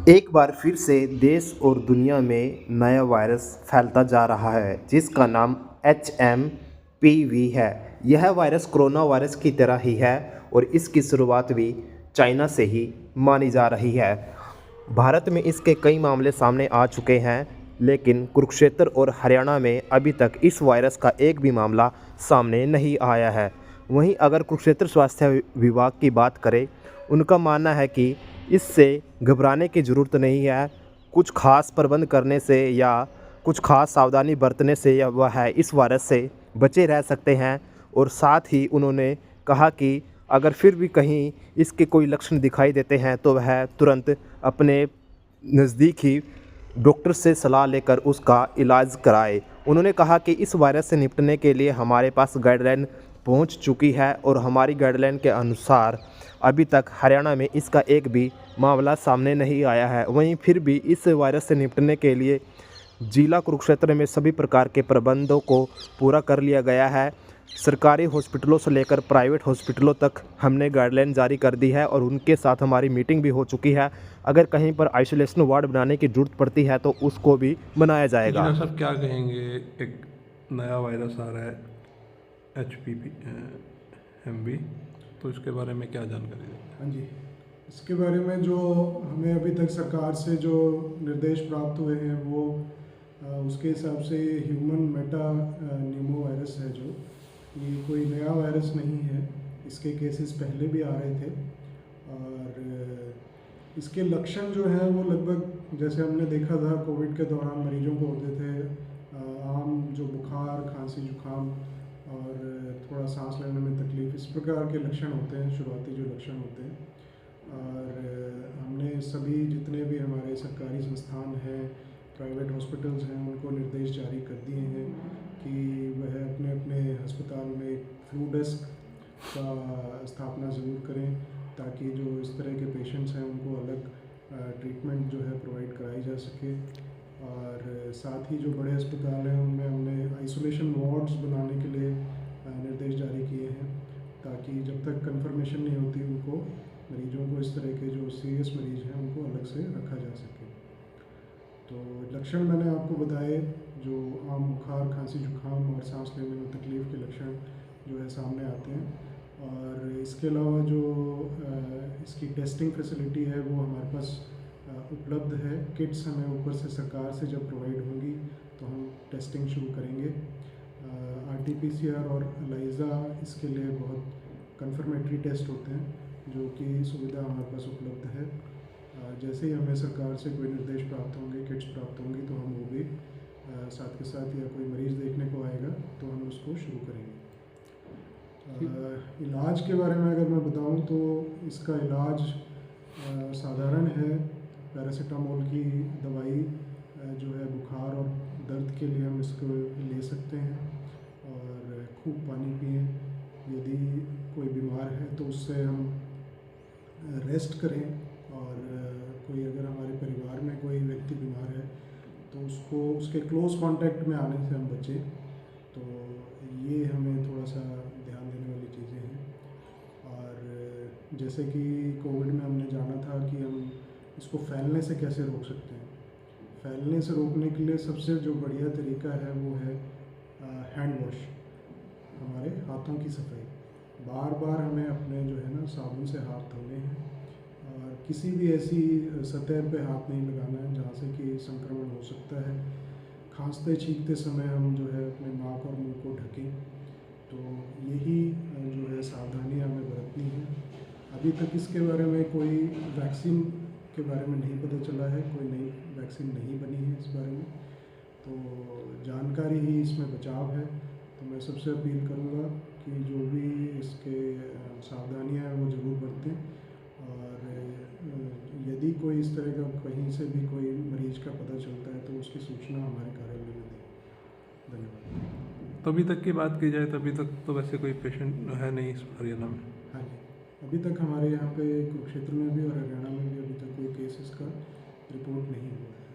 एक बार फिर से देश और दुनिया में नया वायरस फैलता जा रहा है जिसका नाम HMPV है। यह वायरस कोरोना वायरस की तरह ही है और इसकी शुरुआत भी चाइना से ही मानी जा रही है। भारत में इसके कई मामले सामने आ चुके हैं, लेकिन कुरुक्षेत्र और हरियाणा में अभी तक इस वायरस का एक भी मामला सामने नहीं आया है। वहीं अगर कुरुक्षेत्र स्वास्थ्य विभाग की बात करें, उनका मानना है कि इससे घबराने की ज़रूरत नहीं है। कुछ खास प्रबंध करने से या कुछ खास सावधानी बरतने से या वह इस वायरस से बचे रह सकते हैं। और साथ ही उन्होंने कहा कि अगर फिर भी कहीं इसके कोई लक्षण दिखाई देते हैं तो वह तुरंत अपने नज़दीक ही डॉक्टर से सलाह लेकर उसका इलाज कराए। उन्होंने कहा कि इस वायरस से निपटने के लिए हमारे पास गाइडलाइन पहुंच चुकी है और हमारी गाइडलाइन के अनुसार अभी तक हरियाणा में इसका एक भी मामला सामने नहीं आया है। वहीं फिर भी इस वायरस से निपटने के लिए जिला कुरुक्षेत्र में सभी प्रकार के प्रबंधों को पूरा कर लिया गया है। सरकारी हॉस्पिटलों से लेकर प्राइवेट हॉस्पिटलों तक हमने गाइडलाइन जारी कर दी है और उनके साथ हमारी मीटिंग भी हो चुकी है। अगर कहीं पर आइसोलेशन वार्ड बनाने की ज़रूरत पड़ती है तो उसको भी बनाया जाएगा। जी साहब, क्या कहेंगे? एक नया वायरस आ रहा है HPV, तो इसके बारे में क्या जानकारी दें? हाँ जी, इसके बारे में जो हमें अभी तक सरकार से जो निर्देश प्राप्त हुए हैं वो उसके हिसाब से ह्यूमन मेटा न्यूमो वायरस है, जो ये कोई नया वायरस नहीं है। इसके केसेस पहले भी आ रहे थे और इसके लक्षण जो हैं वो लगभग जैसे हमने देखा था कोविड के दौरान मरीजों को होते थे, आम जो बुखार, खांसी, जुकाम और थोड़ा सांस लेने में तकलीफ, इस प्रकार के लक्षण होते हैं, शुरुआती जो लक्षण होते हैं। और हमने सभी जितने भी हमारे सरकारी संस्थान हैं, प्राइवेट हॉस्पिटल्स हैं, उनको निर्देश जारी कर दिए हैं कि वह अपने अपने अस्पताल में फ्लू डेस्क का स्थापना ज़रूर करें, ताकि जो इस तरह के पेशेंट्स हैं उनको अलग ट्रीटमेंट जो है प्रोवाइड कराई जा सके। और साथ ही जो बड़े अस्पताल हैं उनमें हमने आइसोलेशन वार्ड्स बनाने के लिए निर्देश जारी किए हैं, ताकि जब तक कंफर्मेशन नहीं होती उनको मरीजों को, इस तरह के जो सीरियस मरीज हैं उनको अलग से रखा जा सके। तो लक्षण मैंने आपको बताए, जो आम बुखार, खांसी, जुकाम और सांस लेने में तकलीफ़ के लक्षण जो है सामने आते हैं। और इसके अलावा जो इसकी टेस्टिंग फैसिलिटी है वो हमारे पास उपलब्ध है। किट्स हमें ऊपर से सरकार से जब प्रोवाइड होंगी तो हम टेस्टिंग शुरू करेंगे। RT-PCR और ELISA इसके लिए बहुत कंफर्मेटरी टेस्ट होते हैं, जो कि सुविधा हमारे पास उपलब्ध है। जैसे ही हमें सरकार से कोई निर्देश प्राप्त होंगे, किट्स प्राप्त होंगी, तो हम वो भी साथ के साथ, या कोई मरीज़ देखने को आएगा तो हम उसको शुरू करेंगे। इलाज के बारे में अगर मैं बताऊं तो इसका इलाज साधारण है। पैरासीटामोल की दवाई जो है बुखार और दर्द के लिए हम इसको ले सकते हैं, और खूब पानी पिएं। यदि कोई बीमार है तो उससे हम रेस्ट करें, और कोई अगर हमारे परिवार में कोई व्यक्ति बीमार है तो उसको उसके क्लोज कांटेक्ट में आने से हम बचें। तो ये हमें थोड़ा सा ध्यान देने वाली चीज़ें हैं। और जैसे कि कोविड में हमने जाना था कि हम इसको फैलने से कैसे रोक सकते हैं। फैलने से रोकने के लिए सबसे जो बढ़िया तरीका है वो है हैंड वॉश, हमारे हाथों की सफाई। बार बार हमें अपने जो है ना साबुन से हाथ धोने हैं, और किसी भी ऐसी सतह पे हाथ नहीं लगाना है जहाँ से कि संक्रमण हो सकता है। खांसते छींकते समय हम जो है अपने नाक और मुंह को ढकें। तो यही जो है सावधानियाँ हमें बरतनी है। अभी तक इसके बारे में कोई वैक्सीन के बारे में नहीं पता चला है, कोई नई वैक्सीन नहीं बनी है इस बारे में, तो जानकारी ही इसमें बचाव है। तो मैं सबसे अपील करूँगा कि जो भी इसके सावधानियाँ हैं वो ज़रूर बरतें। और यदि कोई इस तरह का कहीं से भी कोई मरीज का पता चलता है तो उसकी सूचना हमारे कार्यालय में दें। धन्यवाद। तो अभी तक की बात की जाए तो अभी तक तो वैसे कोई पेशेंट है नहीं इस हरियाणा में? हाँ जी, अभी तक हमारे यहाँ पे कुरुक्षेत्र में भी और हरियाणा में भी अभी तक कोई केस इसका रिपोर्ट नहीं हुआ है।